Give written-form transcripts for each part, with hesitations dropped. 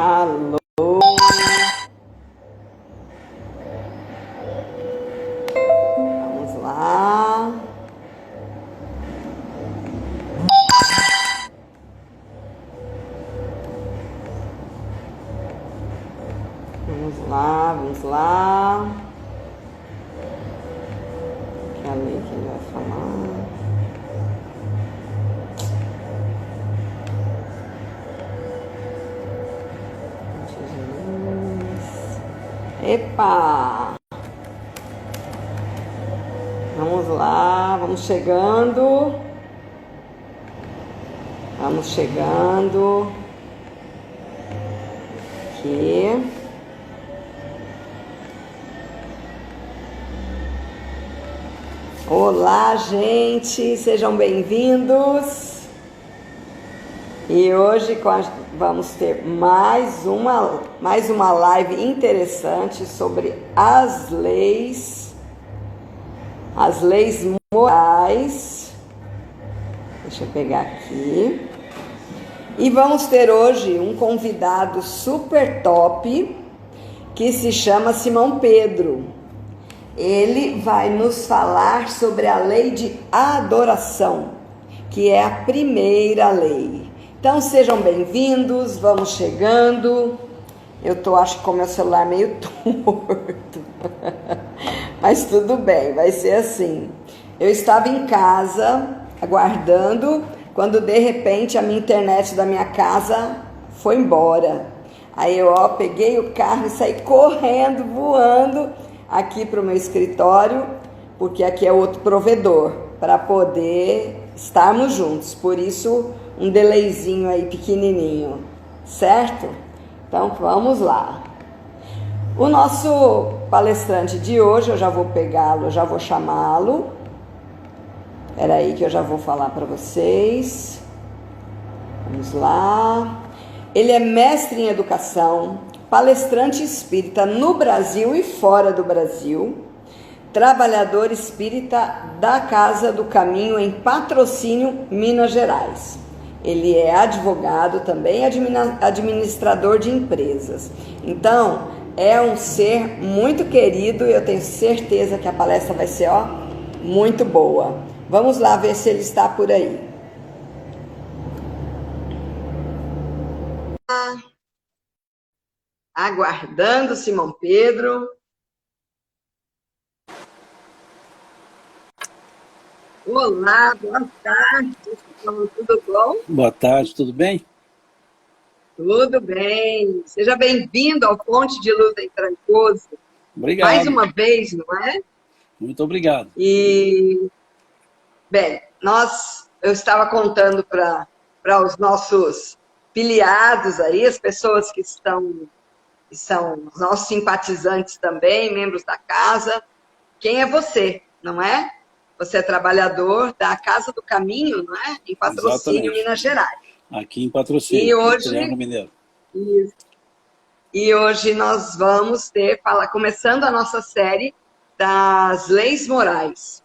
Alô? Vamos lá. Vamos lá, vamos lá. Quer ler que ele vai falar? Epa! Vamos lá, vamos chegando. Vamos chegando. Aqui. Olá, gente, sejam bem-vindos. E hoje vamos ter mais uma live interessante sobre as leis morais. Deixa eu pegar aqui. E vamos ter hoje um convidado super top que se chama Simão Pedro. Ele vai nos falar sobre a lei de adoração, que é a primeira lei. Então sejam bem-vindos, vamos chegando. Acho que com meu celular meio torto, mas tudo bem, vai ser assim. Eu estava em casa, aguardando, quando de repente a minha internet da minha casa foi embora. Aí eu peguei o carro e saí correndo, voando aqui para o meu escritório, porque aqui é outro provedor, para poder estarmos juntos. Por isso, um delayzinho aí pequenininho, certo? Então, vamos lá. O nosso palestrante de hoje, eu já vou pegá-lo, eu já vou chamá-lo. Espera aí que eu já vou falar para vocês. Vamos lá. Ele é mestre em educação, palestrante espírita no Brasil e fora do Brasil, trabalhador espírita da Casa do Caminho em Patrocínio, Minas Gerais. Ele é advogado também, administrador de empresas. Então, é um ser muito querido e eu tenho certeza que a palestra vai ser muito boa. Vamos lá ver se ele está por aí. Aguardando Simão Pedro. Olá, boa tarde. Tudo bom? Boa tarde, tudo bem? Tudo bem. Seja bem-vindo ao Ponte de Luz em Trancoso. Obrigado. Mais uma vez, não é? Muito obrigado. E, bem, eu estava contando para os nossos filiados aí, as pessoas que são os nossos simpatizantes também, membros da casa. Quem é você, não é? Você é trabalhador da Casa do Caminho, não é? Em Patrocínio, Exatamente. Minas Gerais. Aqui em Patrocínio, E hoje, Triângulo Mineiro. Isso. E hoje nós vamos começando a nossa série das leis morais.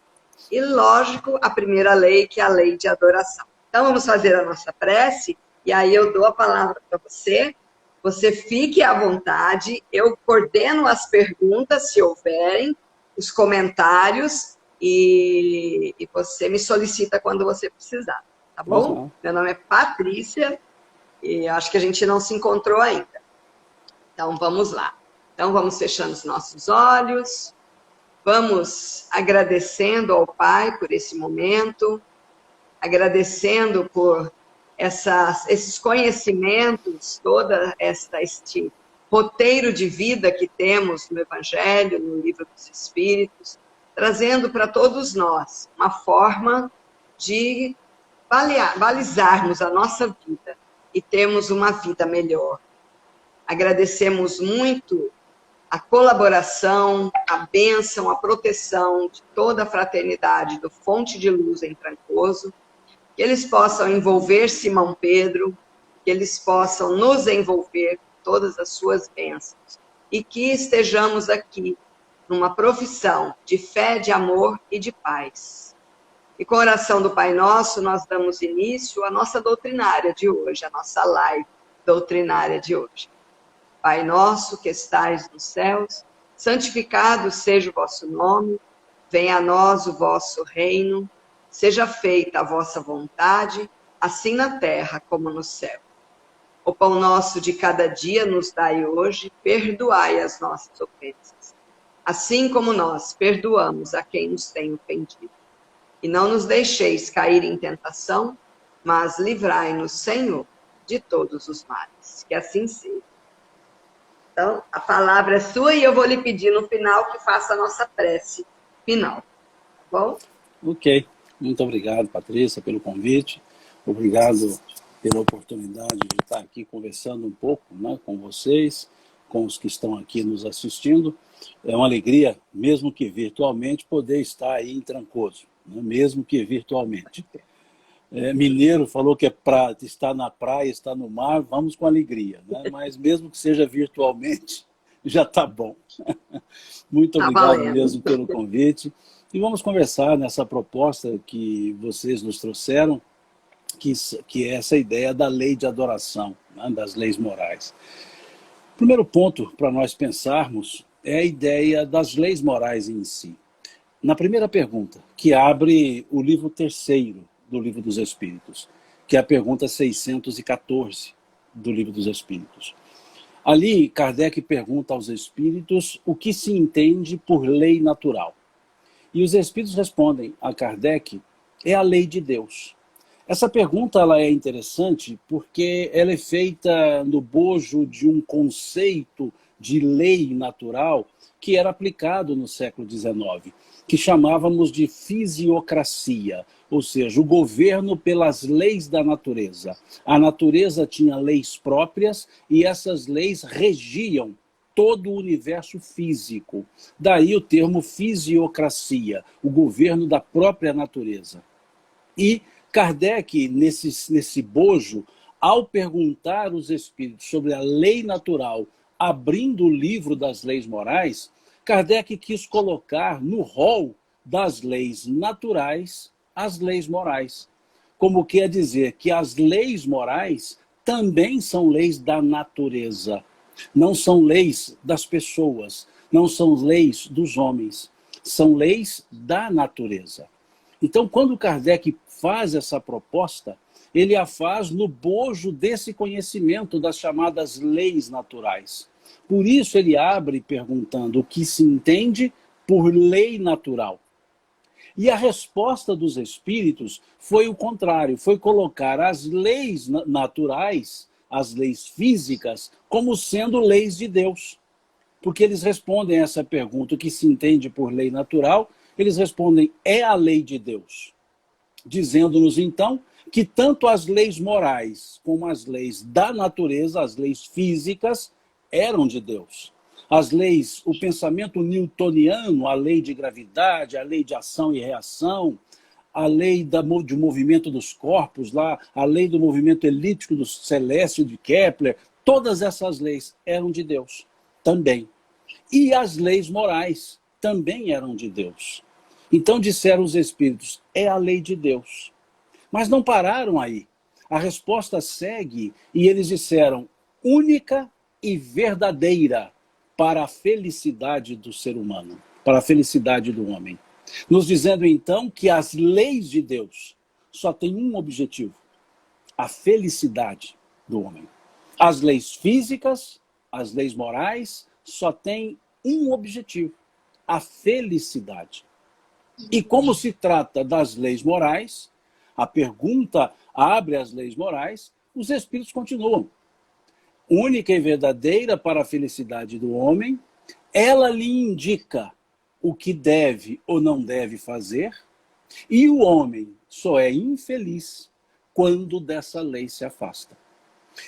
E, lógico, a primeira lei, que é a lei de adoração. Então, vamos fazer a nossa prece, e aí eu dou a palavra para você. Você fique à vontade, eu coordeno as perguntas, se houverem, os comentários, e você me solicita quando você precisar, tá bom? Meu nome é Patrícia, e acho que a gente não se encontrou ainda. Então, vamos lá. Então, vamos fechando os nossos olhos, vamos agradecendo ao Pai por esse momento, agradecendo por esses conhecimentos, este roteiro de vida que temos no Evangelho, no Livro dos Espíritos, trazendo para todos nós uma forma de balizarmos a nossa vida e termos uma vida melhor. Agradecemos muito a colaboração, a bênção, a proteção de toda a fraternidade do Fonte de Luz em Trancoso, que eles possam envolver Simão Pedro, que eles possam nos envolver com todas as suas bênçãos, e que estejamos aqui numa profissão de fé, de amor e de paz. E com a oração do Pai Nosso, nós damos início à nossa doutrinária de hoje, a nossa live doutrinária de hoje. Pai nosso que estais nos céus, santificado seja o vosso nome, venha a nós o vosso reino, seja feita a vossa vontade, assim na terra como no céu. O pão nosso de cada dia nos dai hoje, perdoai as nossas ofensas, assim como nós perdoamos a quem nos tem ofendido. E não nos deixeis cair em tentação, mas livrai-nos, Senhor, de todos os males. Que assim seja. Então, a palavra é sua e eu vou lhe pedir no final que faça a nossa prece final. Tá bom? Ok. Muito obrigado, Patrícia, pelo convite. Obrigado pela oportunidade de estar aqui conversando um pouco, né, com vocês, com os que estão aqui nos assistindo. É uma alegria, mesmo que virtualmente, poder estar aí em Trancoso, né, mesmo que virtualmente. Mineiro falou que é para estar na praia, estar no mar, vamos com alegria, né? Mas mesmo que seja virtualmente, já está bom. Muito Tá obrigado valendo. mesmo pelo convite. E vamos conversar nessa proposta que vocês nos trouxeram, que é essa ideia da lei de adoração, né? Das leis morais. O primeiro ponto para nós pensarmos é a ideia das leis morais em si. Na primeira pergunta, que abre o livro terceiro do Livro dos Espíritos, que é a pergunta 614 do Livro dos Espíritos. Ali, Kardec pergunta aos espíritos o que se entende por lei natural. E os espíritos respondem a Kardec, é a lei de Deus. Essa pergunta ela é interessante porque ela é feita no bojo de um conceito de lei natural que era aplicado no século XIX, que chamávamos de fisiocracia, ou seja, o governo pelas leis da natureza. A natureza tinha leis próprias e essas leis regiam todo o universo físico. Daí o termo fisiocracia, o governo da própria natureza. E Kardec, nesse bojo, ao perguntar aos espíritos sobre a lei natural, abrindo o livro das leis morais, Kardec quis colocar no rol das leis naturais as leis morais. Como quer dizer que as leis morais também são leis da natureza. Não são leis das pessoas, não são leis dos homens, são leis da natureza. Então, quando Kardec faz essa proposta, ele a faz no bojo desse conhecimento das chamadas leis naturais. Por isso ele abre perguntando o que se entende por lei natural. E a resposta dos espíritos foi o contrário, foi colocar as leis naturais, as leis físicas, como sendo leis de Deus. Porque eles respondem a essa pergunta, o que se entende por lei natural, eles respondem, é a lei de Deus. Dizendo-nos então que tanto as leis morais como as leis da natureza, as leis físicas, eram de Deus. As leis, o pensamento newtoniano, a lei de gravidade, a lei de ação e reação, a lei do movimento dos corpos, lá, a lei do movimento elíptico do Celeste de Kepler, todas essas leis eram de Deus também. E as leis morais também eram de Deus. Então disseram os espíritos, é a lei de Deus. Mas não pararam aí. A resposta segue e eles disseram, única e verdadeira para a felicidade do ser humano, para a felicidade do homem. Nos dizendo então que as leis de Deus só têm um objetivo, a felicidade do homem. As leis físicas, as leis morais, só têm um objetivo, a felicidade. E como se trata das leis morais, a pergunta abre as leis morais, os espíritos continuam. Única e verdadeira para a felicidade do homem, ela lhe indica o que deve ou não deve fazer, e o homem só é infeliz quando dessa lei se afasta.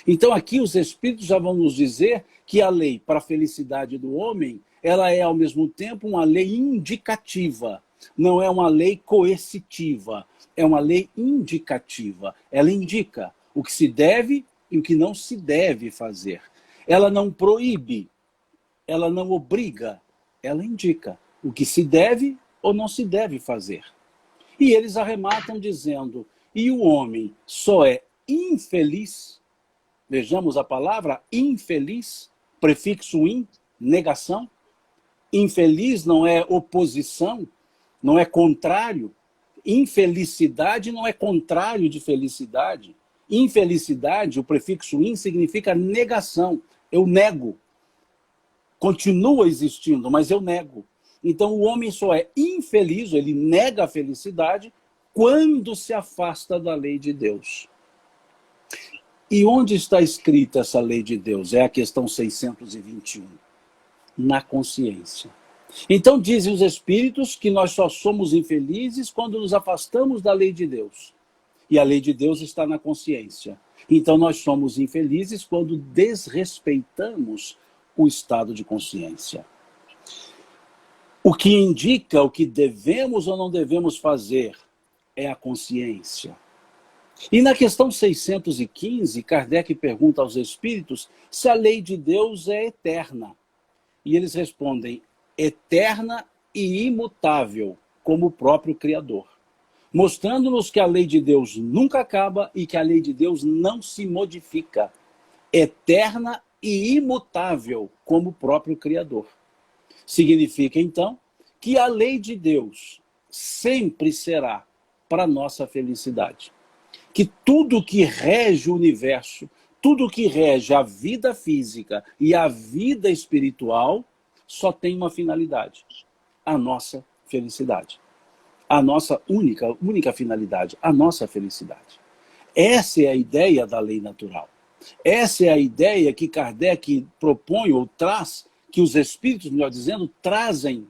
Então aqui os espíritos já vão nos dizer que a lei para a felicidade do homem, ela é ao mesmo tempo uma lei indicativa, não é uma lei coercitiva, é uma lei indicativa. Ela indica o que se deve e o que não se deve fazer. Ela não proíbe, ela não obriga, ela indica o que se deve ou não se deve fazer. E eles arrematam dizendo, e o homem só é infeliz, vejamos a palavra infeliz, prefixo in, negação. Infeliz não é oposição, não é contrário. Infelicidade não é contrário de felicidade. Infelicidade, o prefixo in, significa negação. Eu nego. Continua existindo, mas eu nego. Então o homem só é infeliz, ele nega a felicidade, quando se afasta da lei de Deus. E onde está escrita essa lei de Deus? É a questão 621. Na consciência. Então dizem os espíritos que nós só somos infelizes quando nos afastamos da lei de Deus. E a lei de Deus está na consciência. Então nós somos infelizes quando desrespeitamos o estado de consciência. O que indica o que devemos ou não devemos fazer é a consciência. E na questão 615, Kardec pergunta aos espíritos se a lei de Deus é eterna. E eles respondem, eterna e imutável, como o próprio Criador. Mostrando-nos que a lei de Deus nunca acaba e que a lei de Deus não se modifica. Eterna e imutável, como o próprio Criador. Significa, então, que a lei de Deus sempre será para a nossa felicidade. Que tudo que rege o universo, tudo que rege a vida física e a vida espiritual, só tem uma finalidade: a nossa felicidade. A nossa única finalidade, a nossa felicidade. Essa é a ideia da lei natural. Essa é a ideia que Kardec propõe ou traz, que os espíritos, melhor dizendo, trazem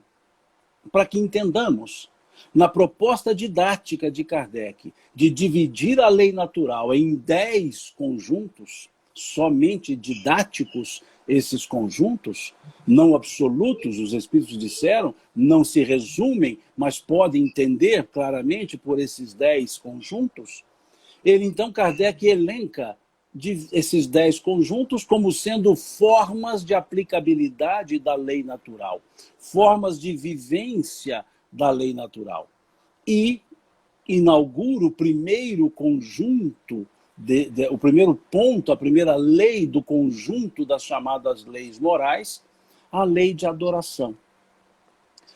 para que entendamos. Na proposta didática de Kardec, de dividir a lei natural em 10 conjuntos, somente didáticos esses conjuntos, não absolutos, os espíritos disseram, não se resumem, mas podem entender claramente por esses 10 conjuntos. Então, Kardec elenca esses 10 conjuntos como sendo formas de aplicabilidade da lei natural, formas de vivência da lei natural. E inaugura o primeiro conjunto, o primeiro ponto, a primeira lei do conjunto das chamadas leis morais, a lei de adoração.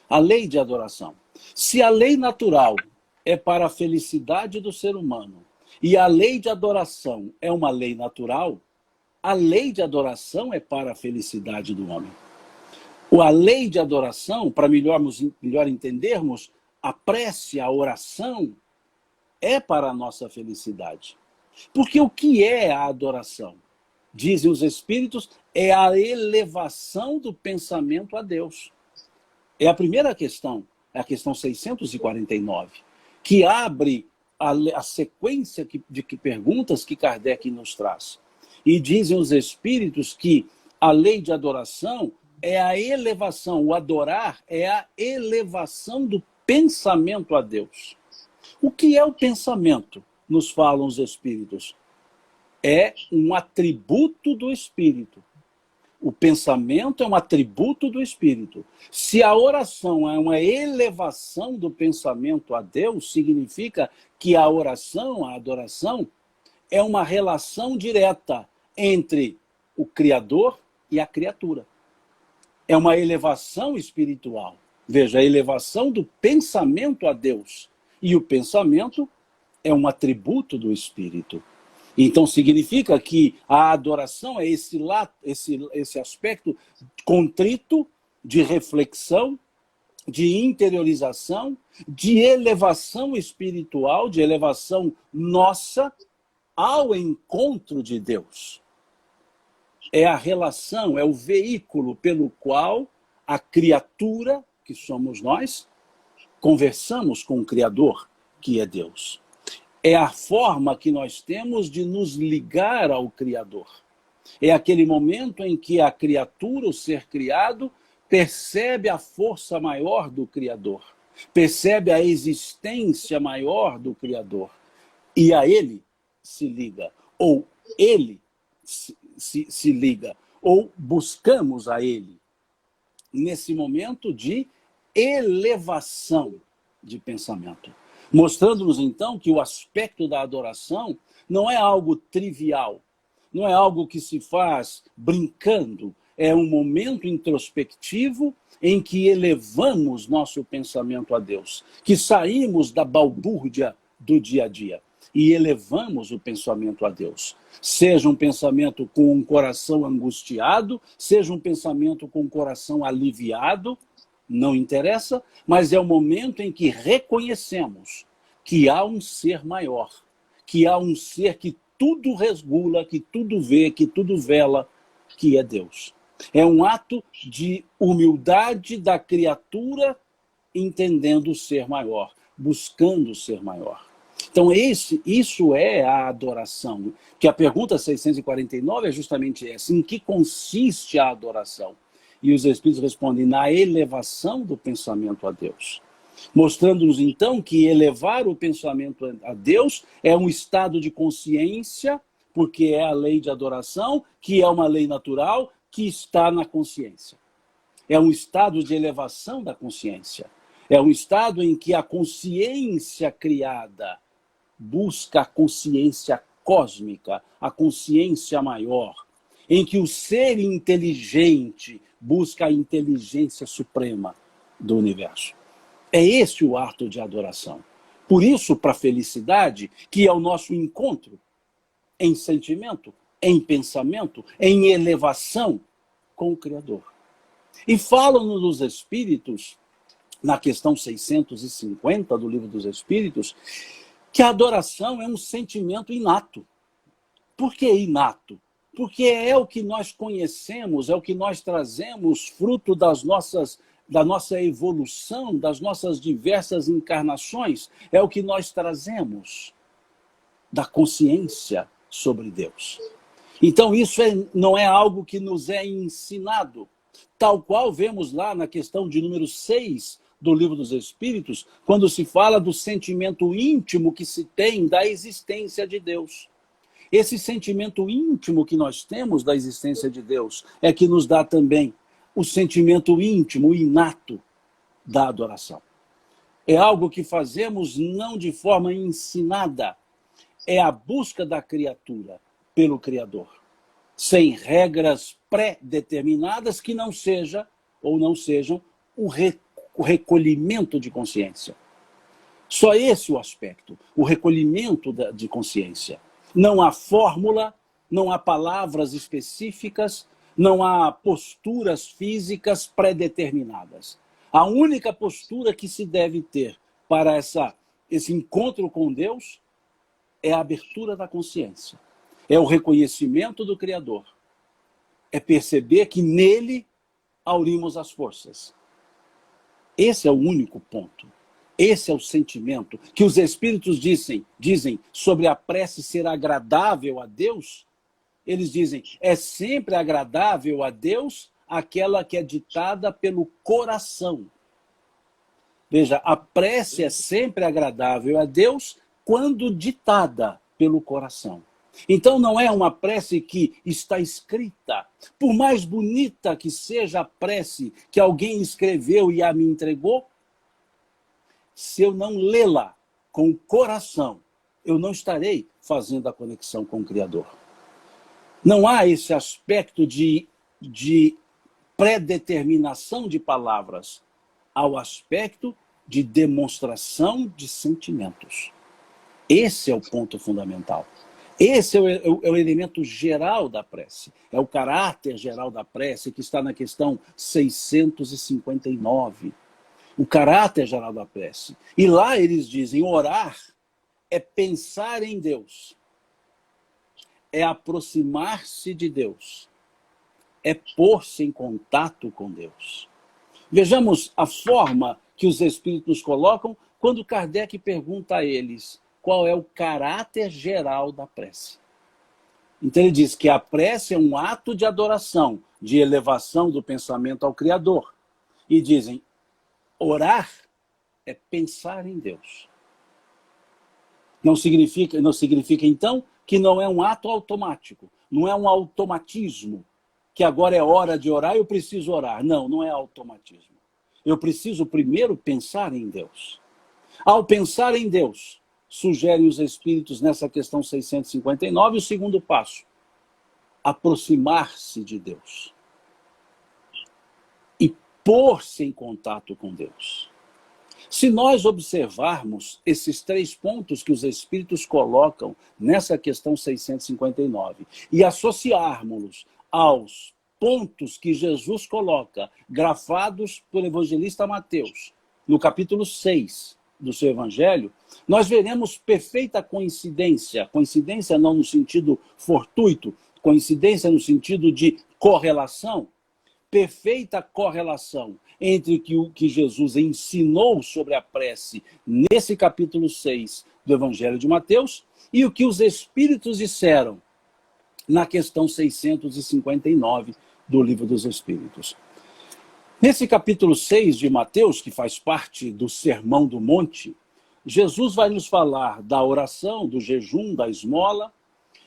A lei de adoração. Se a lei natural é para a felicidade do ser humano e a lei de adoração é uma lei natural, a lei de adoração é para a felicidade do homem. A lei de adoração, para melhor entendermos, a prece, a oração, é para a nossa felicidade. Porque o que é a adoração? Dizem os espíritos, é a elevação do pensamento a Deus. É a primeira questão, é a questão 649, que abre a sequência de perguntas que Kardec nos traz. E dizem os espíritos que a lei de adoração é a elevação, o adorar é a elevação do pensamento a Deus. O que é o pensamento? Nos falam os espíritos. É um atributo do espírito. O pensamento é um atributo do espírito. Se a oração é uma elevação do pensamento a Deus, significa que a oração, a adoração, é uma relação direta entre o Criador e a criatura. É uma elevação espiritual. Veja, a elevação do pensamento a Deus. E o pensamento é um atributo do espírito. Então significa que a adoração é esse aspecto contrito, de reflexão, de interiorização, de elevação espiritual, de elevação nossa ao encontro de Deus. É a relação, é o veículo pelo qual a criatura, que somos nós, conversamos com o Criador, que é Deus. É a forma que nós temos de nos ligar ao Criador. É aquele momento em que a criatura, o ser criado, percebe a força maior do Criador, percebe a existência maior do Criador, e a ele se liga, ou ele se liga, ou buscamos a ele, nesse momento de elevação de pensamento. Mostrando-nos, então, que o aspecto da adoração não é algo trivial, não é algo que se faz brincando, é um momento introspectivo em que elevamos nosso pensamento a Deus, que saímos da balbúrdia do dia a dia e elevamos o pensamento a Deus. Seja um pensamento com um coração angustiado, seja um pensamento com um coração aliviado, não interessa, mas é o momento em que reconhecemos que há um ser maior, que há um ser que tudo regula, que tudo vê, que tudo vela, que é Deus. É um ato de humildade da criatura entendendo o ser maior, buscando o ser maior. Então isso é a adoração. Que a pergunta 649 é justamente essa: em que consiste a adoração? E os Espíritos respondem: na elevação do pensamento a Deus. Mostrando-nos então que elevar o pensamento a Deus é um estado de consciência, porque é a lei de adoração, que é uma lei natural, que está na consciência. É um estado de elevação da consciência. É um estado em que a consciência criada busca a consciência cósmica, a consciência maior, em que o ser inteligente busca a inteligência suprema do universo. É esse o ato de adoração. Por isso, para a felicidade, que é o nosso encontro em sentimento, em pensamento, em elevação com o Criador. E falam-nos dos Espíritos, na questão 650 do Livro dos Espíritos, que a adoração é um sentimento inato. Por que inato? Porque é o que nós conhecemos, é o que nós trazemos, fruto da nossa evolução, das nossas diversas encarnações, é o que nós trazemos da consciência sobre Deus. Então isso não é algo que nos é ensinado, tal qual vemos lá na questão de número 6 do Livro dos Espíritos, quando se fala do sentimento íntimo que se tem da existência de Deus. Esse sentimento íntimo que nós temos da existência de Deus é que nos dá também o sentimento íntimo, inato da adoração. É algo que fazemos não de forma ensinada, é a busca da criatura pelo Criador, sem regras pré-determinadas que não seja ou não sejam o recolhimento de consciência. Só esse o aspecto, o recolhimento de consciência. Não há fórmula, não há palavras específicas, não há posturas físicas pré-determinadas. A única postura que se deve ter para esse encontro com Deus é a abertura da consciência. É o reconhecimento do Criador. É perceber que nele aurimos as forças. Esse é o único ponto. Esse é o sentimento que os Espíritos dizem sobre a prece ser agradável a Deus. Eles dizem, é sempre agradável a Deus aquela que é ditada pelo coração. Veja, a prece é sempre agradável a Deus quando ditada pelo coração. Então não é uma prece que está escrita. Por mais bonita que seja a prece que alguém escreveu e a me entregou, se eu não lê-la com o coração, eu não estarei fazendo a conexão com o Criador. Não há esse aspecto de predeterminação de palavras, ao aspecto de demonstração de sentimentos. Esse é o ponto fundamental. Esse é o elemento geral da prece. É o caráter geral da prece que está na questão 659. O caráter geral da prece. E lá eles dizem, orar é pensar em Deus. É aproximar-se de Deus. É pôr-se em contato com Deus. Vejamos a forma que os Espíritos colocam quando Kardec pergunta a eles qual é o caráter geral da prece. Então ele diz que a prece é um ato de adoração, de elevação do pensamento ao Criador. E dizem, orar é pensar em Deus. Não significa então que não é um ato automático, não é um automatismo, que agora é hora de orar e eu preciso orar. Não, não é automatismo. Eu preciso primeiro pensar em Deus. Ao pensar em Deus, sugerem os Espíritos nessa questão 659, o segundo passo, aproximar-se de Deus. pôr-se em contato com Deus. Se nós observarmos esses 3 pontos que os Espíritos colocam nessa questão 659 e associarmos aos pontos que Jesus coloca, grafados pelo evangelista Mateus, no capítulo 6 do seu evangelho, nós veremos perfeita coincidência. Coincidência não no sentido fortuito, coincidência no sentido de correlação. Perfeita correlação entre o que Jesus ensinou sobre a prece nesse capítulo 6 do Evangelho de Mateus e o que os Espíritos disseram na questão 659 do Livro dos Espíritos. Nesse capítulo 6 de Mateus, que faz parte do Sermão do Monte, Jesus vai nos falar da oração, do jejum, da esmola,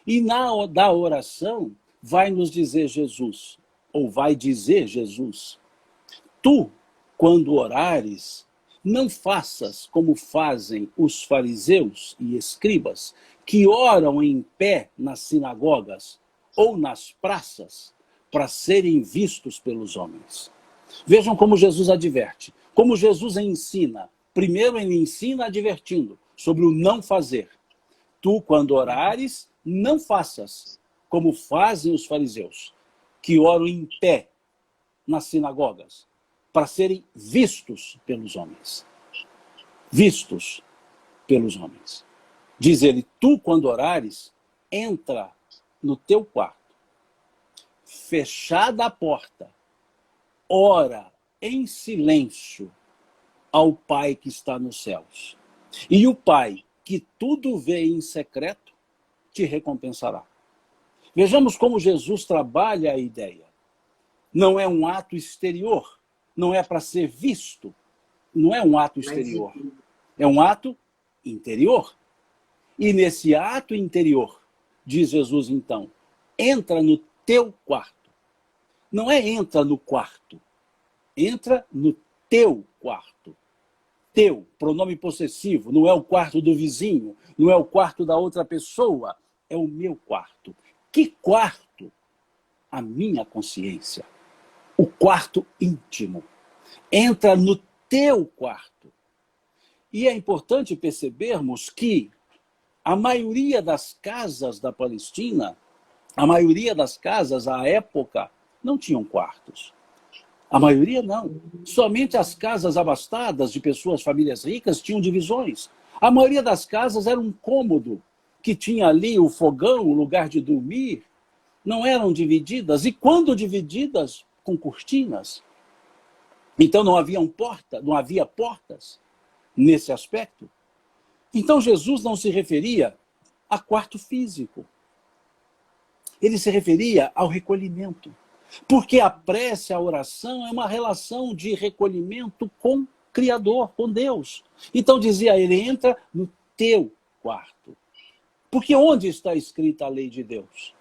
e da oração vai nos dizer Jesus, ou vai dizer Jesus: tu, quando orares, não faças como fazem os fariseus e escribas, que oram em pé nas sinagogas ou nas praças para serem vistos pelos homens. Vejam como Jesus adverte, como Jesus ensina. Primeiro ele ensina advertindo sobre o não fazer. Tu, quando orares, não faças como fazem os fariseus, que oram em pé nas sinagogas, para serem vistos pelos homens. Vistos pelos homens. Diz ele, tu, quando orares, entra no teu quarto, fechada a porta, ora em silêncio ao Pai que está nos céus. E o Pai, que tudo vê em secreto, te recompensará. Vejamos como Jesus trabalha a ideia. Não é um ato exterior, não é para ser visto, não é um ato exterior, é um ato interior. E nesse ato interior, diz Jesus então, entra no teu quarto. Não é entra no quarto, entra no teu quarto. Teu, pronome possessivo, não é o quarto do vizinho, não é o quarto da outra pessoa, é o meu quarto. Que quarto? A minha consciência. O quarto íntimo. Entra no teu quarto. E é importante percebermos que a maioria das casas da Palestina, a maioria das casas à época, não tinham quartos. A maioria não. Somente as casas abastadas de pessoas, famílias ricas, tinham divisões. A maioria das casas era um cômodo, que tinha ali o fogão, o lugar de dormir. Não eram divididas. E quando divididas, com cortinas. Então não havia portas nesse aspecto. Então Jesus não se referia a quarto físico. Ele se referia ao recolhimento. Porque a prece, a oração, é uma relação de recolhimento com o Criador, com Deus. Então dizia ele, entra no teu quarto. Porque onde está escrita a lei de Deus?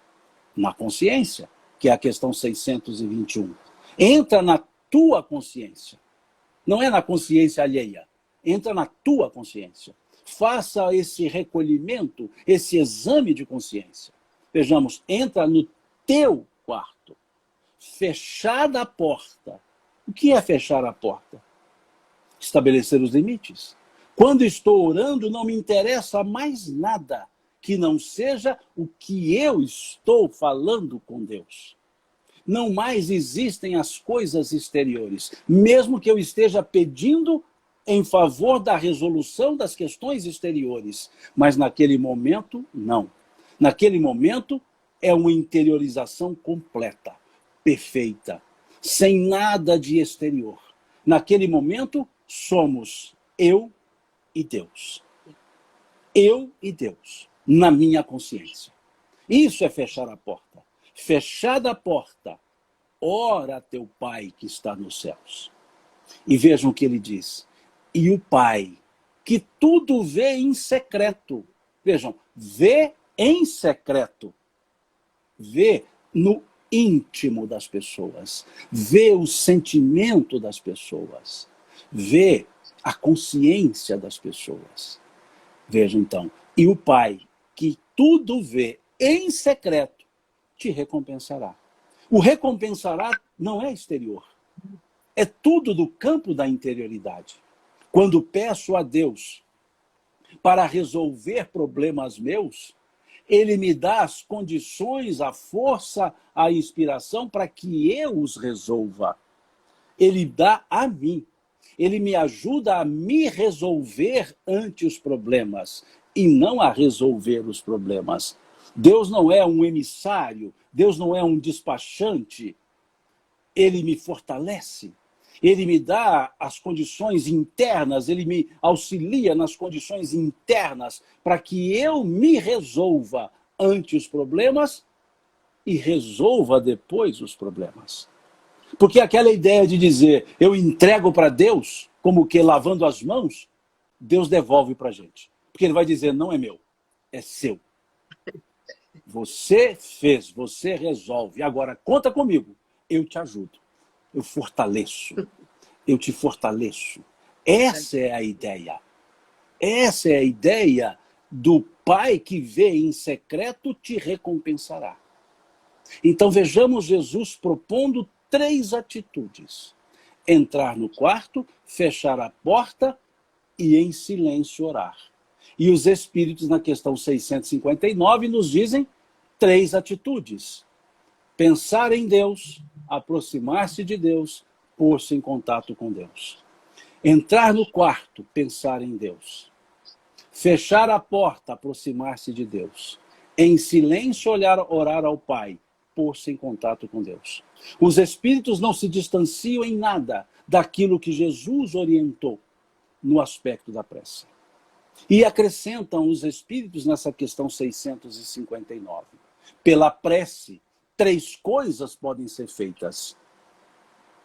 Na consciência, que é a questão 621. Entra na tua consciência. Não é na consciência alheia. Entra na tua consciência. Faça esse recolhimento, esse exame de consciência. Vejamos, entra no teu quarto. Fechada a porta. O que é fechar a porta? Estabelecer os limites. Quando estou orando, não me interessa mais nada que não seja o que eu estou falando com Deus. Não mais existem as coisas exteriores, mesmo que eu esteja pedindo em favor da resolução das questões exteriores. Mas naquele momento, não. Naquele momento, é uma interiorização completa, perfeita, sem nada de exterior. Naquele momento, somos eu e Deus. Eu e Deus, na minha consciência. Isso é fechar a porta. Fechada a porta, ora a teu Pai que está nos céus. E vejam o que ele diz. E o Pai, que tudo vê em secreto. Vejam, vê em secreto. Vê no íntimo das pessoas. Vê o sentimento das pessoas. Vê a consciência das pessoas. Vejam então. E o Pai, que tudo vê em secreto, te recompensará. O recompensará não é exterior. É tudo do campo da interioridade. Quando peço a Deus para resolver problemas meus, Ele me dá as condições, a força, a inspiração para que eu os resolva. Ele dá a mim. Ele me ajuda a me resolver ante os problemas e não a resolver os problemas. Deus não é um emissário, Deus não é um despachante. Ele me fortalece. Ele me dá as condições internas, ele me auxilia nas condições internas para que eu me resolva ante os problemas e resolva depois os problemas. Porque aquela ideia de dizer, eu entrego para Deus, como que lavando as mãos, Deus devolve para a gente. Porque ele vai dizer, não é meu, é seu. Você fez, você resolve. Agora, conta comigo, eu te ajudo, eu fortaleço. Eu te fortaleço. Essa é a ideia. Essa é a ideia do Pai que vê em secreto te recompensará. Então vejamos Jesus propondo 3 atitudes. Entrar no quarto, fechar a porta e em silêncio orar. E os Espíritos, na questão 659, nos dizem 3 atitudes. Pensar em Deus, aproximar-se de Deus, pôr-se em contato com Deus. Entrar no quarto, pensar em Deus. Fechar a porta, aproximar-se de Deus. Em silêncio, orar ao Pai, pôr-se em contato com Deus. Os Espíritos não se distanciam em nada daquilo que Jesus orientou no aspecto da prece. E acrescentam os Espíritos nessa questão 659. Pela prece, 3 coisas podem ser feitas.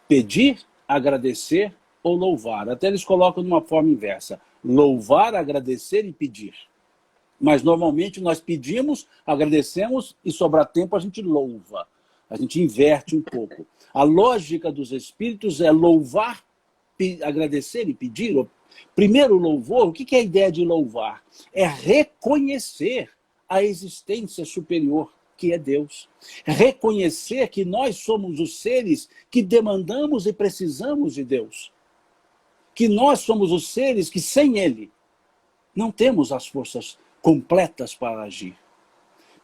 Pedir, agradecer ou louvar. Até eles colocam de uma forma inversa. Louvar, agradecer e pedir. Mas normalmente nós pedimos, agradecemos e sobra tempo a gente louva. A gente inverte um pouco. A lógica dos Espíritos é louvar, agradecer e pedir. Primeiro louvor, o que é a ideia de louvar? É reconhecer a existência superior, que é Deus. Reconhecer que nós somos os seres que demandamos e precisamos de Deus. Que nós somos os seres que, sem Ele, não temos as forças completas para agir.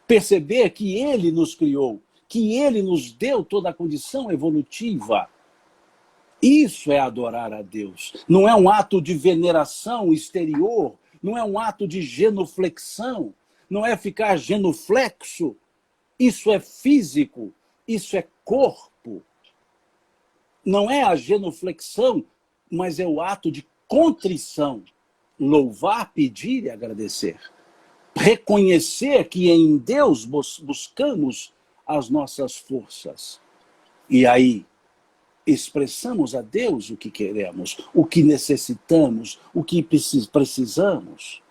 Perceber que Ele nos criou, que Ele nos deu toda a condição evolutiva. Isso é adorar a Deus. Não é um ato de veneração exterior, não é um ato de genuflexão, não é ficar genuflexo. Isso é físico, isso é corpo. Não é a genuflexão, mas é o ato de contrição. Louvar, pedir e agradecer. Reconhecer que em Deus buscamos as nossas forças. E aí, expressamos a Deus o que queremos, o que necessitamos, o que precisamos.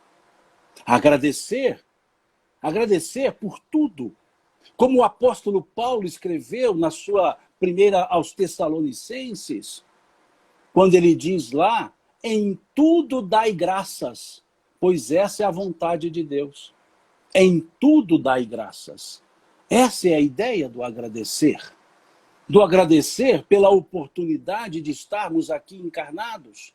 Agradecer por tudo. Como o apóstolo Paulo escreveu na sua primeira aos Tessalonicenses, quando ele diz lá, em tudo dai graças, pois essa é a vontade de Deus. Em tudo dai graças. Essa é a ideia do agradecer. Do agradecer pela oportunidade de estarmos aqui encarnados.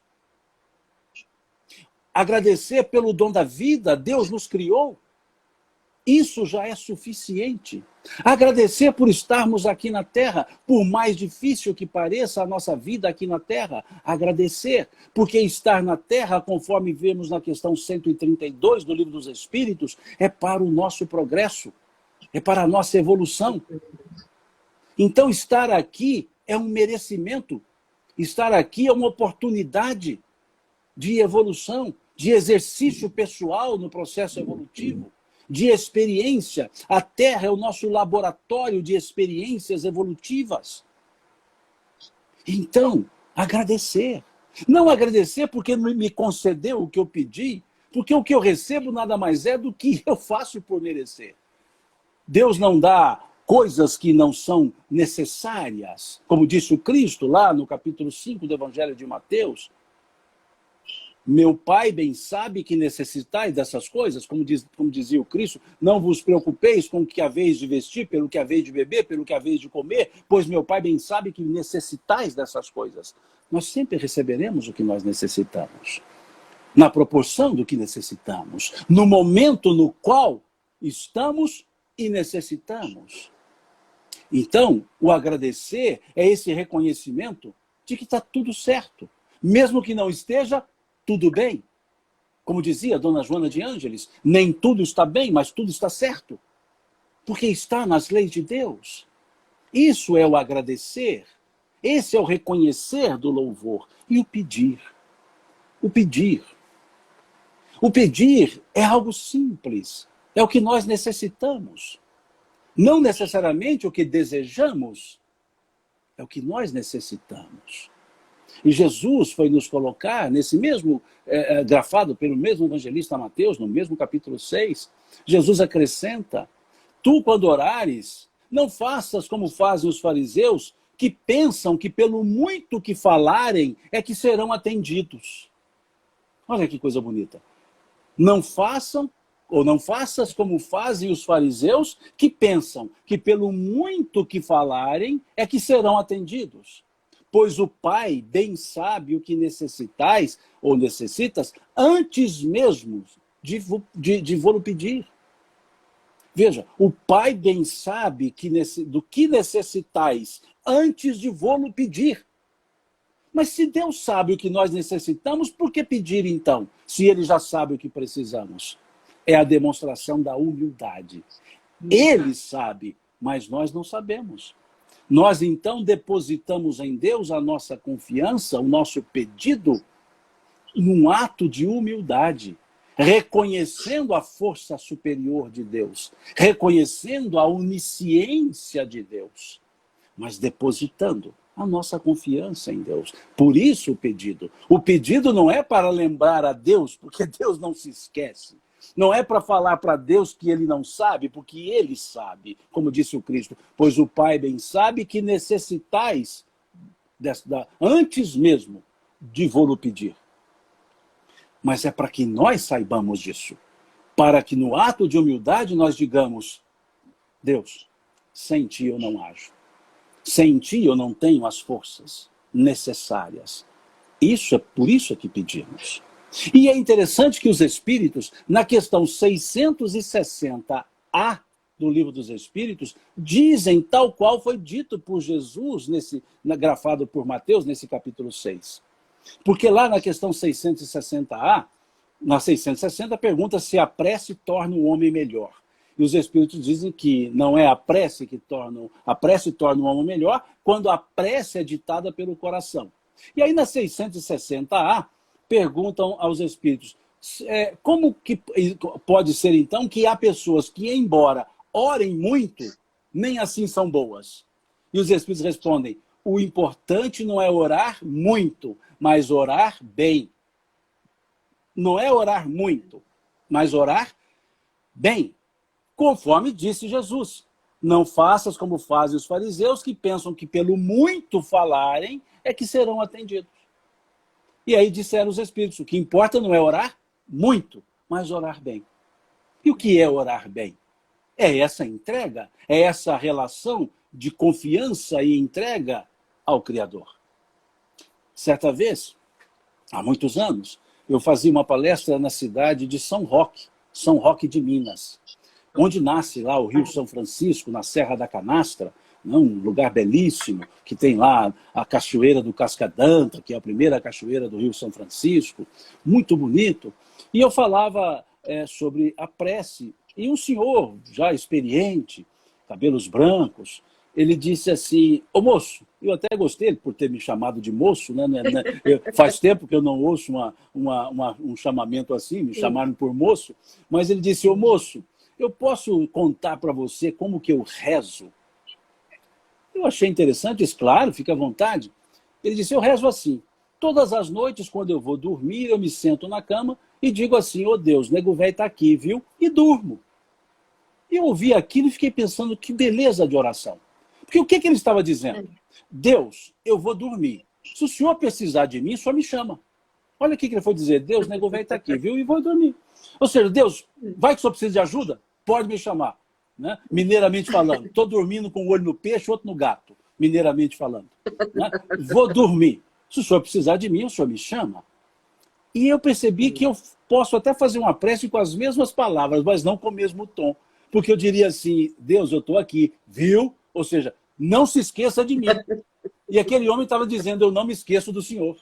Agradecer pelo dom da vida, Deus nos criou. Isso já é suficiente. Agradecer por estarmos aqui na Terra, por mais difícil que pareça a nossa vida aqui na Terra. Agradecer, porque estar na Terra, conforme vemos na questão 132 do Livro dos Espíritos, é para o nosso progresso, é para a nossa evolução. Então, estar aqui é um merecimento. Estar aqui é uma oportunidade de evolução, de exercício pessoal no processo evolutivo, de experiência. A Terra é o nosso laboratório de experiências evolutivas. Então, agradecer. Não agradecer porque me concedeu o que eu pedi, porque o que eu recebo nada mais é do que eu faço por merecer. Deus não dá coisas que não são necessárias. Como disse o Cristo lá no capítulo 5 do Evangelho de Mateus, Meu Pai bem sabe que necessitais dessas coisas, como dizia o Cristo, não vos preocupeis com o que haveis de vestir, pelo que haveis de beber, pelo que haveis de comer, pois meu Pai bem sabe que necessitais dessas coisas. Nós sempre receberemos o que nós necessitamos, na proporção do que necessitamos, no momento no qual estamos e necessitamos. Então, o agradecer é esse reconhecimento de que está tudo certo, mesmo que não esteja tudo bem. Como dizia Dona Joana de Ângeles, nem tudo está bem, mas tudo está certo, porque está nas leis de Deus. Isso é o agradecer, esse é o reconhecer do louvor. E o pedir. O pedir. O pedir é algo simples, é o que nós necessitamos. Não necessariamente o que desejamos, é o que nós necessitamos. E Jesus foi nos colocar nesse mesmo, grafado pelo mesmo evangelista Mateus, no mesmo capítulo 6, Jesus acrescenta, tu quando orares, não faças como fazem os fariseus, que pensam que pelo muito que falarem é que serão atendidos. Olha que coisa bonita. Não façam, ou não faças como fazem os fariseus, que pensam que pelo muito que falarem é que serão atendidos. Pois o Pai bem sabe o que necessitais ou necessitas antes mesmo de vou-lo pedir. Veja, o Pai bem sabe do que necessitais antes de vou-lo pedir. Mas se Deus sabe o que nós necessitamos, por que pedir então, se Ele já sabe o que precisamos? É a demonstração da humildade. Ele sabe, mas nós não sabemos. Nós, então, depositamos em Deus a nossa confiança, o nosso pedido, num ato de humildade, reconhecendo a força superior de Deus, reconhecendo a onisciência de Deus, mas depositando a nossa confiança em Deus. Por isso o pedido. O pedido não é para lembrar a Deus, porque Deus não se esquece. Não é para falar para Deus que Ele não sabe, porque Ele sabe, como disse o Cristo, pois o Pai bem sabe que necessitais antes mesmo de vou-lo pedir. Mas é para que nós saibamos disso, para que no ato de humildade nós digamos, Deus, sem Ti eu não ajo, sem Ti eu não tenho as forças necessárias. Isso é por isso que pedimos. E é interessante que os Espíritos, na questão 660A do Livro dos Espíritos, dizem tal qual foi dito por Jesus, grafado por Mateus, nesse capítulo 6. Porque lá na questão 660A, na 660, pergunta se a prece torna o homem melhor. E os Espíritos dizem que não é a prece que torna... A prece torna o homem melhor quando a prece é ditada pelo coração. E aí na 660A, perguntam aos Espíritos, como que pode ser então que há pessoas que, embora orem muito, nem assim são boas? E os Espíritos respondem, o importante não é orar muito, mas orar bem. Não é orar muito, mas orar bem. Conforme disse Jesus, não faças como fazem os fariseus, que pensam que pelo muito falarem é que serão atendidos. E aí disseram os Espíritos, o que importa não é orar muito, mas orar bem. E o que é orar bem? É essa entrega, é essa relação de confiança e entrega ao Criador. Certa vez, há muitos anos, eu fazia uma palestra na cidade de São Roque de Minas, onde nasce lá o Rio São Francisco, na Serra da Canastra, um lugar belíssimo, que tem lá a Cachoeira do Cascadanta, que é a primeira cachoeira do Rio São Francisco, muito bonito. E eu falava sobre a prece, e um senhor já experiente, cabelos brancos, ele disse assim, ô moço, eu até gostei por ter me chamado de moço, né? Faz tempo que eu não ouço um chamamento assim, me chamaram por moço, mas ele disse, ô moço, eu posso contar para você como que eu rezo? Eu achei interessante, disse, claro, fica à vontade. Ele disse, eu rezo assim, todas as noites, quando eu vou dormir, eu me sento na cama e digo assim, ô Deus, nego velho tá aqui, viu? E durmo. Eu ouvi aquilo e fiquei pensando, que beleza de oração. Porque o que ele estava dizendo? Deus, eu vou dormir. Se o senhor precisar de mim, só me chama. Olha o que ele foi dizer. Deus, nego velho está aqui, viu? E vou dormir. Ou seja, Deus, vai que o senhor precisa de ajuda? Pode me chamar. Né? Mineiramente falando. Estou dormindo com um olho no peixe, outro no gato. Mineiramente falando. Né? Vou dormir. Se o senhor precisar de mim, o senhor me chama. E eu percebi que eu posso até fazer uma prece com as mesmas palavras, mas não com o mesmo tom. Porque eu diria assim, Deus, eu estou aqui, viu? Ou seja, não se esqueça de mim. E aquele homem estava dizendo, eu não me esqueço do senhor.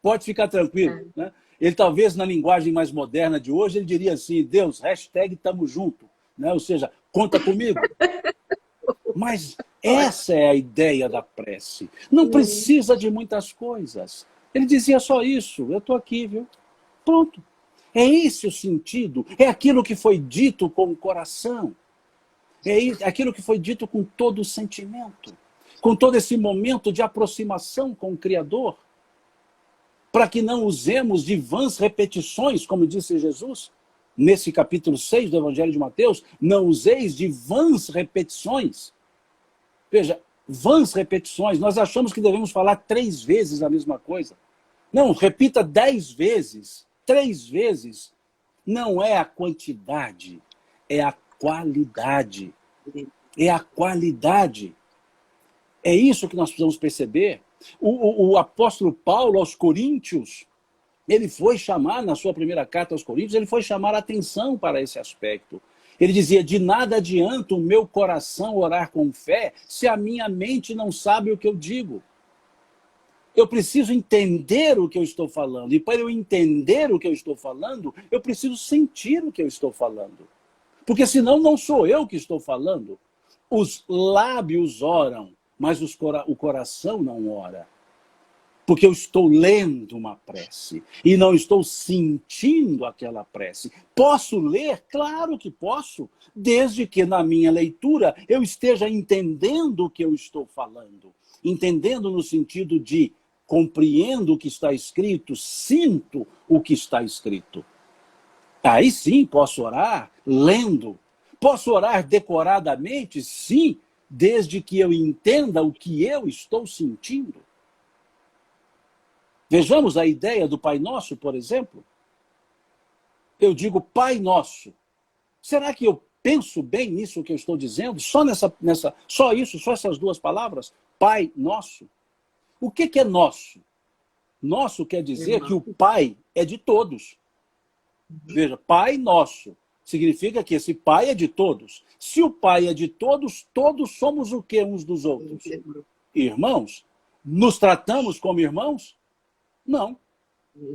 Pode ficar tranquilo. Né? Ele talvez, na linguagem mais moderna de hoje, ele diria assim, Deus, hashtag tamo junto. Né? Ou seja, conta comigo. Mas essa é a ideia da prece. Não precisa de muitas coisas. Ele dizia só isso, eu estou aqui, viu? Pronto. É esse o sentido, é aquilo que foi dito com o coração. É aquilo que foi dito com todo o sentimento. Com todo esse momento de aproximação com o Criador. Para que não usemos de vãs repetições, como disse Jesus, nesse capítulo 6 do Evangelho de Mateus, não useis de vãs repetições. Veja, vãs repetições, nós achamos que devemos falar 3 vezes a mesma coisa. Não, repita 10 vezes, 3 vezes. Não é a quantidade, é a qualidade. É a qualidade. É isso que nós precisamos perceber. O apóstolo Paulo aos Coríntios, ele foi chamar, na sua primeira carta aos Coríntios, ele foi chamar a atenção para esse aspecto. Ele dizia, de nada adianta o meu coração orar com fé se a minha mente não sabe o que eu digo. Eu preciso entender o que eu estou falando. E para eu entender o que eu estou falando, eu preciso sentir o que eu estou falando. Porque senão não sou eu que estou falando. Os lábios oram, mas o coração não ora. Porque eu estou lendo uma prece e não estou sentindo aquela prece. Posso ler? Claro que posso, desde que na minha leitura eu esteja entendendo o que eu estou falando. Entendendo no sentido de compreendo o que está escrito, sinto o que está escrito. Aí sim posso orar lendo. Posso orar decoradamente? Sim, desde que eu entenda o que eu estou sentindo. Vejamos a ideia do Pai Nosso, por exemplo. Eu digo Pai Nosso. Será que eu penso bem nisso que eu estou dizendo? Só isso, só essas 2 palavras? Pai Nosso. O que é nosso? Nosso quer dizer que o Pai é de todos. Veja, Pai Nosso. Significa que esse Pai é de todos. Se o Pai é de todos, todos somos o que uns dos outros? Irmãos? Nos tratamos como irmãos? Não.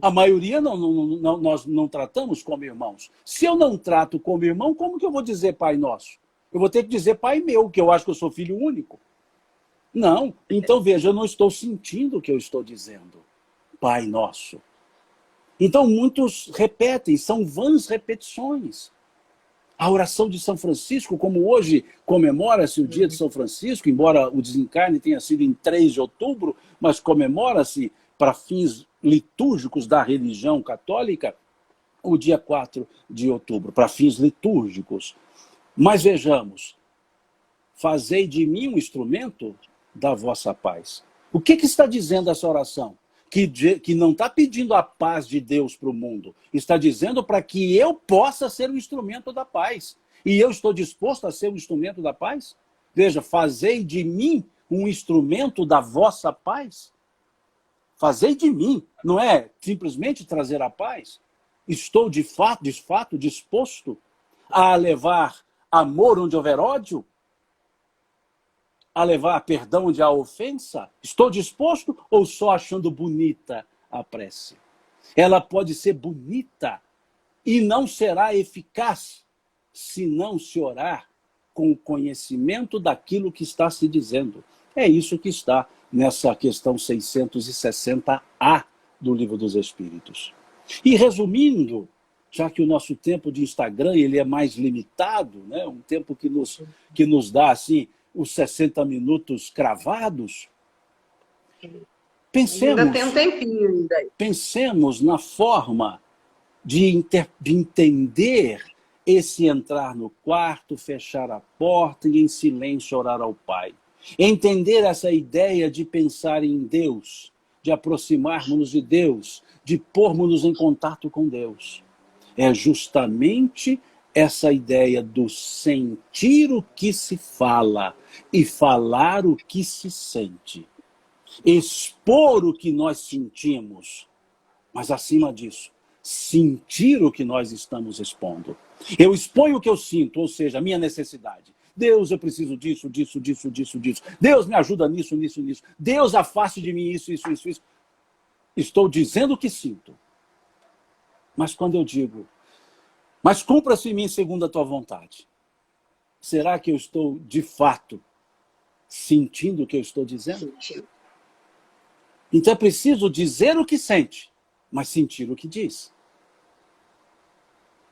A maioria nós não tratamos como irmãos. Se eu não trato como irmão, como que eu vou dizer Pai Nosso? Eu vou ter que dizer Pai meu, que eu acho que eu sou filho único. Não. Então, veja, eu não estou sentindo o que eu estou dizendo. Pai Nosso. Então, muitos repetem, são vãs repetições. A oração de São Francisco, como hoje comemora-se o dia de São Francisco, embora o desencarne tenha sido em 3 de outubro, mas comemora-se para fins litúrgicos da religião católica, o dia 4 de outubro, para fins litúrgicos. Mas vejamos, fazei de mim um instrumento da vossa paz. O que está dizendo essa oração? Que não está pedindo a paz de Deus para o mundo, está dizendo para que eu possa ser um instrumento da paz. E eu estou disposto a ser um instrumento da paz? Veja, fazei de mim um instrumento da vossa paz. Fazei de mim, não é simplesmente trazer a paz. Estou de fato disposto a levar amor onde houver ódio? A levar perdão onde há ofensa? Estou disposto ou só achando bonita a prece? Ela pode ser bonita e não será eficaz se não se orar com o conhecimento daquilo que está se dizendo. É isso que está nessa questão 660A do Livro dos Espíritos. E resumindo, já que o nosso tempo de Instagram ele é mais limitado, né? Um tempo que nos dá assim, os 60 minutos cravados, ainda tem um tempinho ainda. Pensemos na forma de entender esse entrar no quarto, fechar a porta e em silêncio orar ao Pai. Entender essa ideia de pensar em Deus, de aproximarmos-nos de Deus, de pormos-nos em contato com Deus. É justamente essa ideia do sentir o que se fala e falar o que se sente. Expor o que nós sentimos, mas acima disso, sentir o que nós estamos expondo. Eu exponho o que eu sinto, ou seja, a minha necessidade. Deus, eu preciso disso, disso, disso, disso, disso. Deus, me ajuda nisso, nisso, nisso. Deus, afaste de mim isso, isso, isso, isso. Estou dizendo o que sinto. Mas quando eu digo, mas cumpra-se em mim segundo a tua vontade, será que eu estou, de fato, sentindo o que eu estou dizendo? Então é preciso dizer o que sente, mas sentir o que diz.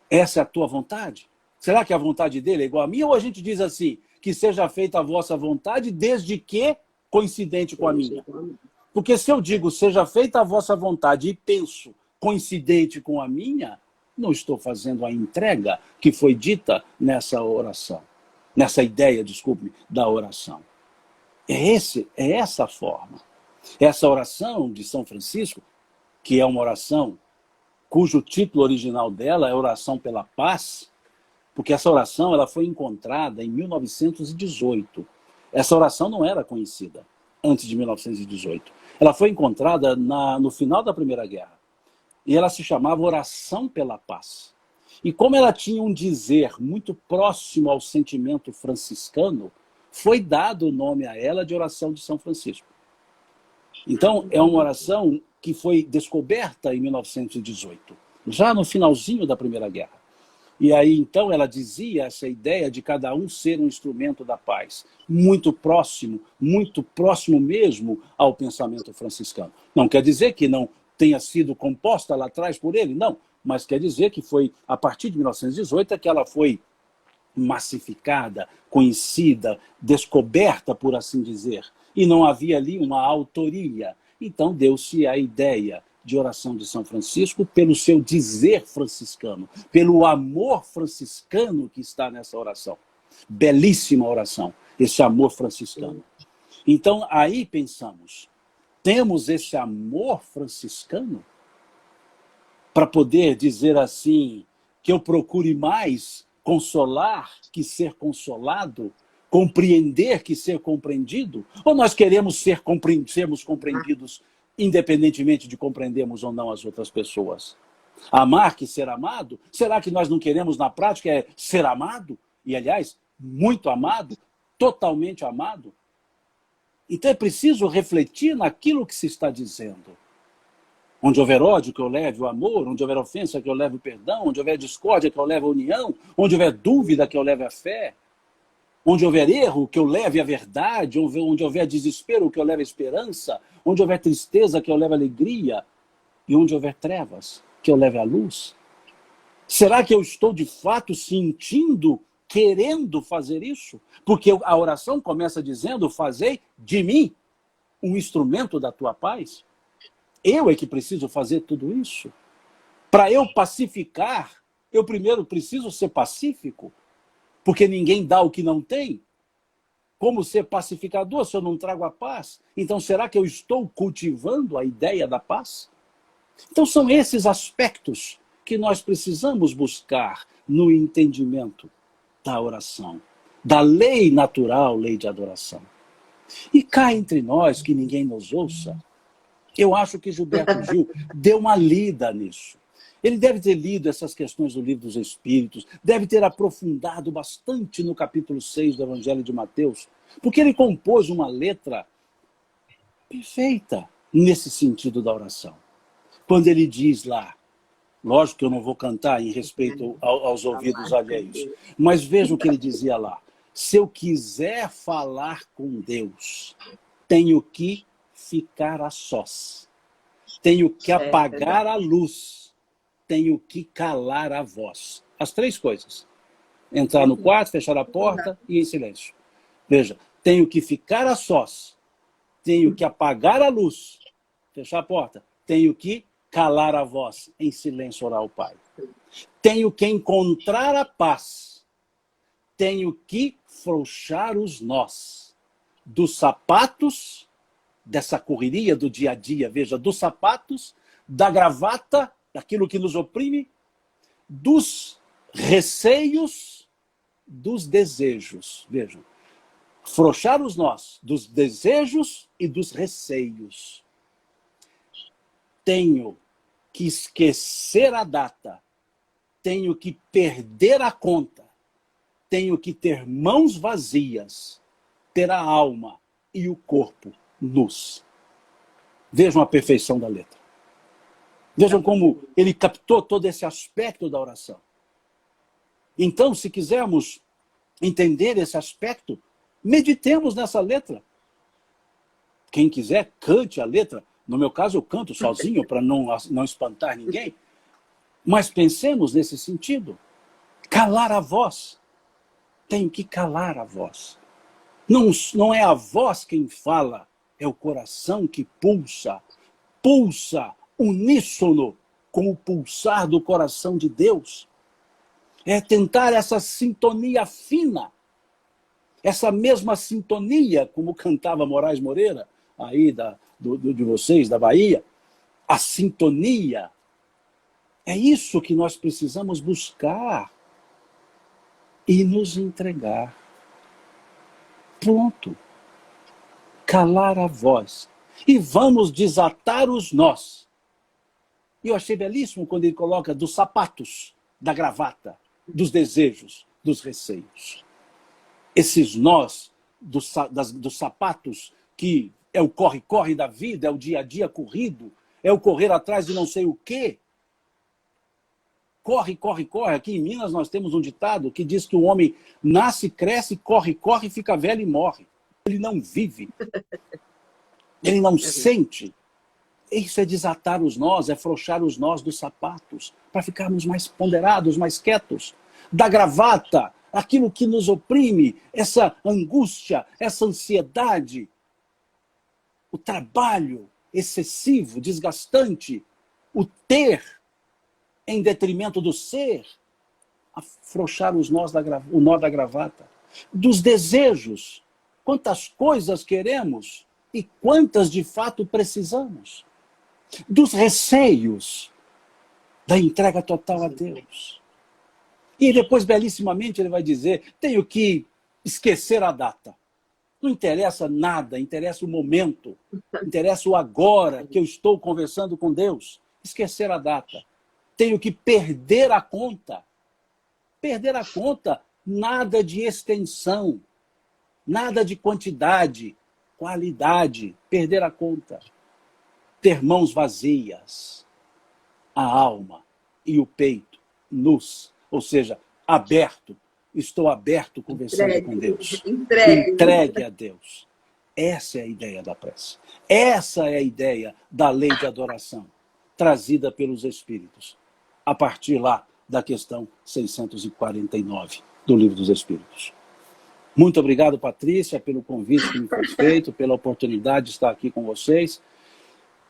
Essa é a tua vontade? Será que a vontade dele é igual a minha? Ou a gente diz assim, que seja feita a vossa vontade, desde que coincidente com a minha? Porque se eu digo, seja feita a vossa vontade, e penso coincidente com a minha, não estou fazendo a entrega que foi dita nessa oração. Nessa ideia, desculpe, da oração. É essa a forma. Essa oração de São Francisco, que é uma oração cujo título original dela é Oração pela Paz, porque essa oração ela foi encontrada em 1918. Essa oração não era conhecida antes de 1918. Ela foi encontrada no final da Primeira Guerra. E ela se chamava Oração pela Paz. E como ela tinha um dizer muito próximo ao sentimento franciscano, foi dado o nome a ela de Oração de São Francisco. Então, é uma oração que foi descoberta em 1918, já no finalzinho da Primeira Guerra. E aí, então, ela dizia essa ideia de cada um ser um instrumento da paz, muito próximo mesmo ao pensamento franciscano. Não quer dizer que não tenha sido composta lá atrás por ele, não, mas quer dizer que foi a partir de 1918 que ela foi massificada, conhecida, descoberta, por assim dizer. E não havia ali uma autoria. Então deu-se a ideia de oração de São Francisco pelo seu dizer franciscano, pelo amor franciscano que está nessa oração. Belíssima oração, esse amor franciscano. Então aí pensamos, temos esse amor franciscano para poder dizer assim, que eu procure mais consolar que ser consolado, compreender que ser compreendido? Ou nós queremos sermos compreendidos independentemente de compreendermos ou não as outras pessoas? Amar que ser amado? Será que nós não queremos na prática ser amado? E, aliás, muito amado, totalmente amado? Então é preciso refletir naquilo que se está dizendo. Onde houver ódio, que eu leve o amor. Onde houver ofensa, que eu leve o perdão. Onde houver discórdia, que eu leve a união. Onde houver dúvida, que eu leve a fé. Onde houver erro, que eu leve a verdade. Onde houver desespero, que eu leve a esperança. Onde houver tristeza, que eu leve a alegria. E onde houver trevas, que eu leve a luz. Será que eu estou de fato sentindo, querendo fazer isso? Porque a oração começa dizendo, fazei de mim um instrumento da tua paz. Eu é que preciso fazer tudo isso. Para eu pacificar, eu primeiro preciso ser pacífico, porque ninguém dá o que não tem. Como ser pacificador se eu não trago a paz? Então, será que eu estou cultivando a ideia da paz? Então, são esses aspectos que nós precisamos buscar no entendimento da oração, da lei natural, lei de adoração. E cá entre nós, que ninguém nos ouça, eu acho que Gilberto Gil deu uma lida nisso. Ele deve ter lido essas questões do Livro dos Espíritos, deve ter aprofundado bastante no capítulo 6 do Evangelho de Mateus, porque ele compôs uma letra perfeita nesse sentido da oração. Quando ele diz lá, lógico que eu não vou cantar em respeito aos ouvidos alheios, mas veja o que ele dizia lá. Se eu quiser falar com Deus, tenho que ficar a sós. Tenho que apagar a luz. Tenho que calar a voz. As três coisas. Entrar no quarto, fechar a porta e ir em silêncio. Veja, tenho que ficar a sós. Tenho que apagar a luz. Fechar a porta. Tenho que calar a voz. Em silêncio orar ao Pai. Tenho que encontrar a paz. Tenho que frouxar os nós dos sapatos dessa correria do dia a dia, veja, dos sapatos da gravata, daquilo que nos oprime, dos receios, dos desejos. Vejam, afrouxar os nós dos desejos e dos receios. Tenho que esquecer a data, tenho que perder a conta, tenho que ter mãos vazias, ter a alma e o corpo nus. Vejam a perfeição da letra. Vejam como ele captou todo esse aspecto da oração. Então, se quisermos entender esse aspecto, meditemos nessa letra. Quem quiser, cante a letra. No meu caso, eu canto sozinho para não espantar ninguém. Mas pensemos nesse sentido. Calar a voz. Tenho que calar a voz. Não é a voz quem fala, é o coração que pulsa. Pulsa uníssono com o pulsar do coração de Deus. É tentar essa sintonia fina. Essa mesma sintonia, como cantava Moraes Moreira, aí de vocês, da Bahia. A sintonia. É isso que nós precisamos buscar e nos entregar. Pronto. Calar a voz. E vamos desatar os nós. E eu achei belíssimo quando ele coloca dos sapatos, da gravata, dos desejos, dos receios. Esses nós dos sapatos que é o corre-corre da vida, é o dia a dia corrido, é o correr atrás de não sei o quê. Corre, corre, corre. Aqui em Minas nós temos um ditado que diz que o homem nasce, cresce, corre, corre, fica velho e morre. Ele não vive. Ele não sente. Isso é desatar os nós, é afrouxar os nós dos sapatos, para ficarmos mais ponderados, mais quietos. Da gravata, aquilo que nos oprime, essa angústia, essa ansiedade, o trabalho excessivo, desgastante, o ter em detrimento do ser, afrouxar os nós o nó da gravata. Dos desejos, quantas coisas queremos e quantas de fato precisamos. Dos receios, da entrega total a Deus. E depois, belíssimamente, ele vai dizer, tenho que esquecer a data. Não interessa nada, interessa o momento, interessa o agora que eu estou conversando com Deus. Esquecer a data. Tenho que perder a conta. Perder a conta, nada de extensão, nada de quantidade, qualidade, perder a conta. Ter mãos vazias, a alma e o peito nus, ou seja, aberto. Estou aberto conversando com Deus. Entregue a Deus. Essa é a ideia da prece. Essa é a ideia da lei de adoração, trazida pelos Espíritos, a partir lá da questão 649 do Livro dos Espíritos. Muito obrigado, Patrícia, pelo convite que me foi feito, pela oportunidade de estar aqui com vocês.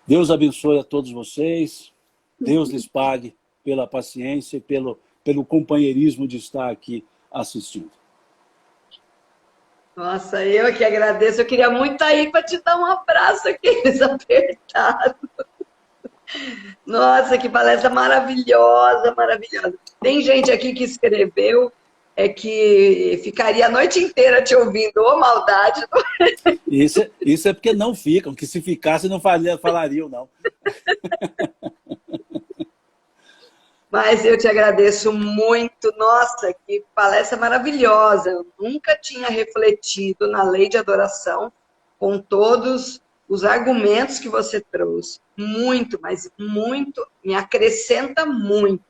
Deus abençoe a todos vocês. Deus lhes pague pela paciência e pelo companheirismo de estar aqui assistindo. Nossa, eu que agradeço. Eu queria muito estar aí para te dar um abraço aqui, apertado. Nossa, que palestra maravilhosa, maravilhosa. Tem gente aqui que escreveu que ficaria a noite inteira te ouvindo. Ô, maldade! Isso é porque não ficam, que se ficasse não falariam, não. Mas eu te agradeço muito. Nossa, que palestra maravilhosa. Eu nunca tinha refletido na lei de adoração com todos os argumentos que você trouxe. Muito, mas muito, me acrescenta muito.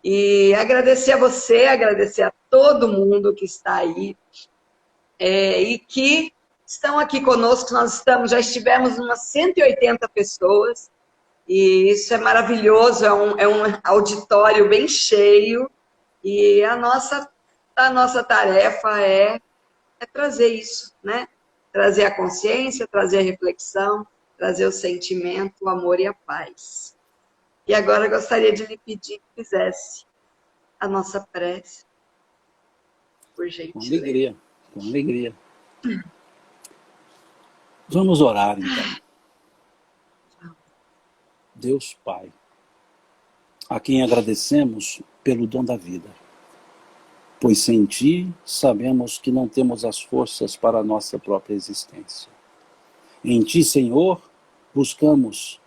E agradecer a você, agradecer a todo mundo que está aí e que estão aqui conosco. Nós já estivemos umas 180 pessoas. E isso é maravilhoso, é um auditório bem cheio. E a nossa tarefa é trazer isso, né? Trazer a consciência, trazer a reflexão, trazer o sentimento, o amor e a paz. E agora eu gostaria de lhe pedir que fizesse a nossa prece, por gentileza. Com alegria. Vamos orar, então. Deus Pai, a quem agradecemos pelo dom da vida, pois sem Ti sabemos que não temos as forças para a nossa própria existência. Em Ti, Senhor, buscamos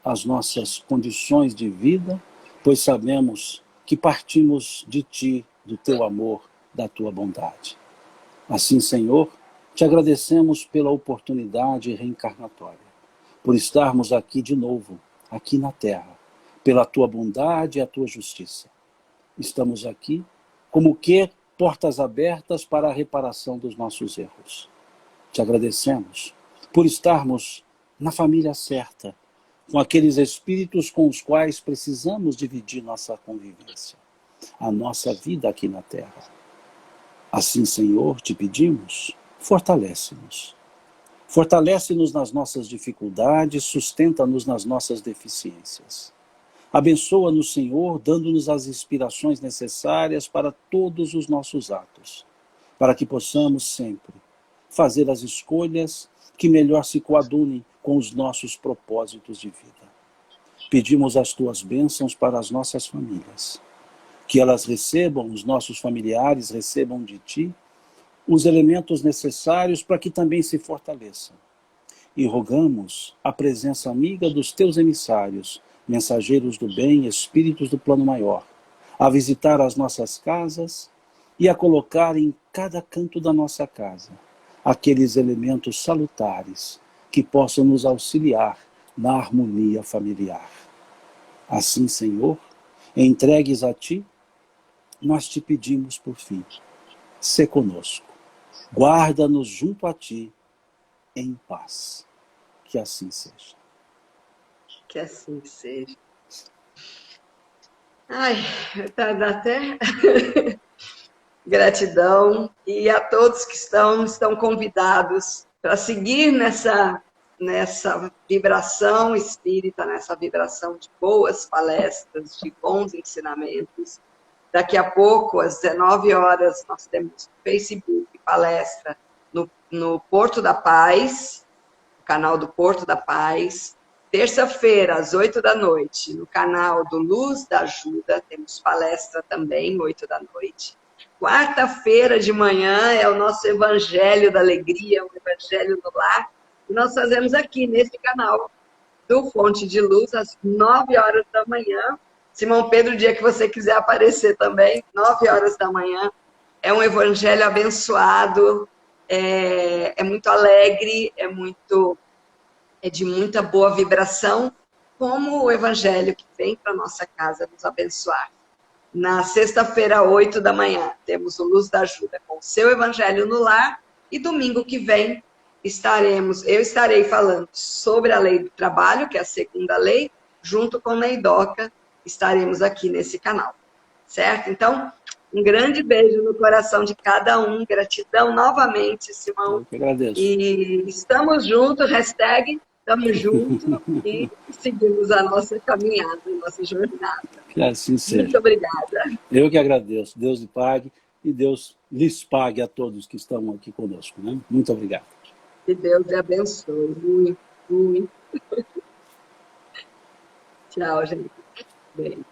as nossas condições de vida, pois sabemos que partimos de Ti, do Teu amor, da Tua bondade. Assim, Senhor, Te agradecemos pela oportunidade reencarnatória, por estarmos aqui de novo, aqui na Terra, pela Tua bondade e a Tua justiça. Estamos aqui como que portas abertas para a reparação dos nossos erros. Te agradecemos por estarmos na família certa, com aqueles espíritos com os quais precisamos dividir nossa convivência, a nossa vida aqui na Terra. Assim, Senhor, te pedimos, fortalece-nos. Fortalece-nos nas nossas dificuldades, sustenta-nos nas nossas deficiências. Abençoa-nos, Senhor, dando-nos as inspirações necessárias para todos os nossos atos, para que possamos sempre fazer as escolhas que melhor se coadunem com os nossos propósitos de vida. Pedimos as Tuas bênçãos para as nossas famílias, que elas recebam, os nossos familiares recebam de Ti, os elementos necessários para que também se fortaleçam. E rogamos a presença amiga dos Teus emissários, mensageiros do bem, espíritos do plano maior, a visitar as nossas casas e a colocar em cada canto da nossa casa aqueles elementos salutares que possam nos auxiliar na harmonia familiar. Assim, Senhor, entregues a Ti, nós te pedimos por fim, sê conosco, guarda-nos junto a Ti em paz. Que assim seja. Que assim seja. Ai, tá até gratidão. E a todos que estão convidados para seguir nessa vibração espírita, nessa vibração de boas palestras, de bons ensinamentos. Daqui a pouco, às 19 horas, nós temos no Facebook palestra no Porto da Paz, no canal do Porto da Paz. Terça-feira, às 8 da noite, no canal do Luz da Ajuda, temos palestra também, 8 da noite. Quarta-feira de manhã é o nosso Evangelho da Alegria, o Evangelho do Lar, que nós fazemos aqui, nesse canal do Fonte de Luz, às 9 horas da manhã. Simão Pedro, o dia que você quiser aparecer também, 9 horas da manhã. É um Evangelho abençoado, é muito alegre, é de muita boa vibração, como o Evangelho que vem para a nossa casa nos abençoar. Na sexta-feira, 8 da manhã, temos o Luz da Ajuda com o seu Evangelho no Lar, e domingo que vem eu estarei falando sobre a lei do trabalho, que é a segunda lei, junto com Neidoca, estaremos aqui nesse canal, certo? Então, um grande beijo no coração de cada um, gratidão novamente, Simão. Eu que agradeço. E estamos juntos, hashtag estamos juntos e seguimos a nossa caminhada, a nossa jornada. Que assim seja. Muito obrigada. Eu que agradeço. Deus lhe pague e Deus lhes pague a todos que estão aqui conosco, né? Muito obrigado. Que Deus lhe abençoe. Muito, muito. Tchau, gente. Beijo.